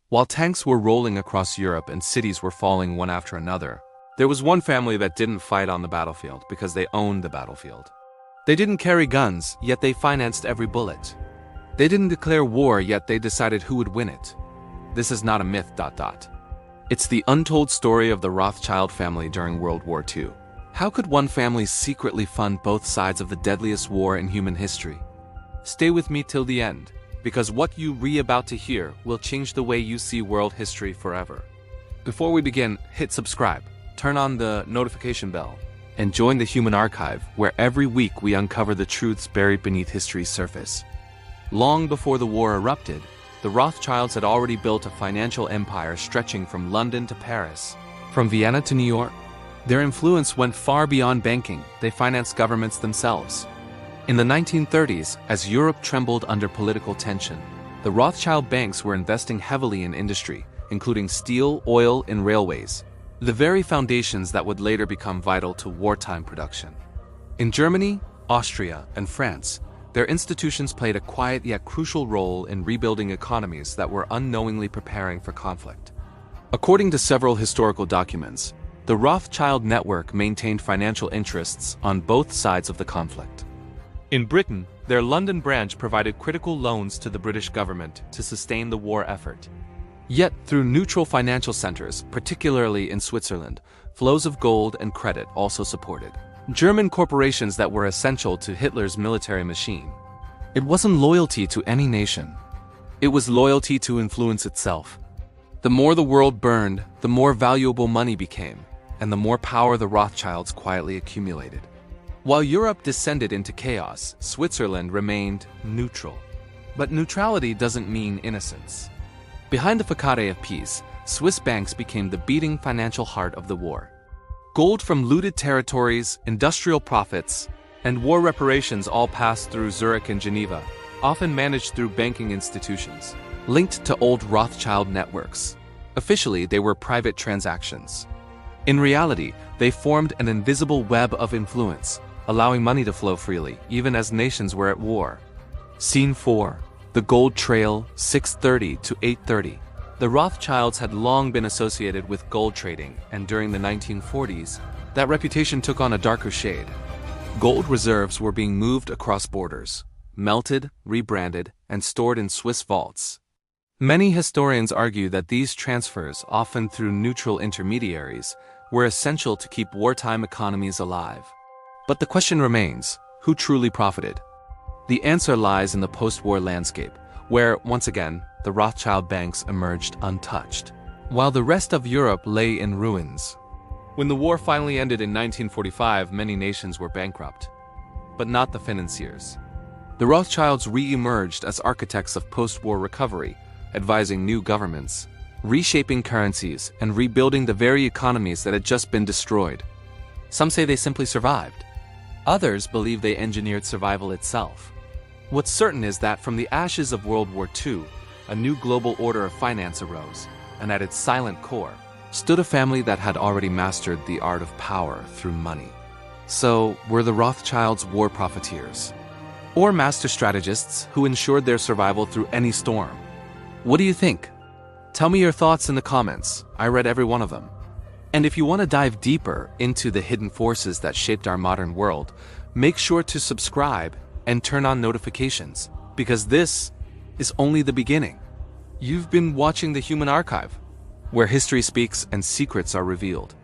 While tanks were rolling across Europe and cities were falling one after another, there was one family that didn't fight on the battlefield because they owned the battlefield. They didn't carry guns, yet they financed every bullet. They didn't declare war, yet they decided who would win it. This is not a myth. It's the untold story of the Rothschild family during World War II. How could one family secretly fund both sides of the deadliest war in human history? Stay with me till the end, because what you about to hear will change the way you see world history forever. Before we begin, hit subscribe, turn on the notification bell, and join the Human Archive, where every week we uncover the truths buried beneath history's surface. Long before the war erupted, the Rothschilds had already built a financial empire stretching from London to Paris, from Vienna to New York. Their influence went far beyond banking. They financed governments themselves. In the 1930s, as Europe trembled under political tension, the Rothschild banks were investing heavily in industry, including steel, oil, and railways, the very foundations that would later become vital to wartime production. In Germany, Austria, and France, their institutions played a quiet yet crucial role in rebuilding economies that were unknowingly preparing for conflict. According to several historical documents, the Rothschild network maintained financial interests on both sides of the conflict. In Britain, their London branch provided critical loans to the British government to sustain the war effort. Yet, through neutral financial centers, particularly in Switzerland, flows of gold and credit also supported German corporations that were essential to Hitler's military machine. It wasn't loyalty to any nation. It was loyalty to influence itself. The more the world burned, the more valuable money became, and the more power the Rothschilds quietly accumulated. While Europe descended into chaos, Switzerland remained neutral. But neutrality doesn't mean innocence. Behind the facade of peace, Swiss banks became the beating financial heart of the war. Gold from looted territories, industrial profits, and war reparations all passed through Zurich and Geneva, often managed through banking institutions, linked to old Rothschild networks. Officially, they were private transactions. In reality, they formed an invisible web of influence, allowing money to flow freely, even as nations were at war. Scene 4. The Gold Trail, 630 to 830. The Rothschilds had long been associated with gold trading, and during the 1940s, that reputation took on a darker shade. Gold reserves were being moved across borders, melted, rebranded, and stored in Swiss vaults. Many historians argue that these transfers, often through neutral intermediaries, were essential to keep wartime economies alive. But the question remains, who truly profited? The answer lies in the post-war landscape, where, once again, the Rothschild banks emerged untouched, while the rest of Europe lay in ruins. When the war finally ended in 1945, many nations were bankrupt, but not the financiers. The Rothschilds re-emerged as architects of post-war recovery, advising new governments, reshaping currencies, and rebuilding the very economies that had just been destroyed. Some say they simply survived. Others believe they engineered survival itself. What's certain is that from the ashes of World War II, a new global order of finance arose, and at its silent core stood a family that had already mastered the art of power through money. So, were the Rothschilds war profiteers? Or master strategists who ensured their survival through any storm? What do you think? Tell me your thoughts in the comments. I read every one of them. And if you want to dive deeper into the hidden forces that shaped our modern world, make sure to subscribe and turn on notifications, because this is only the beginning. You've been watching the Human Archive, where history speaks and secrets are revealed.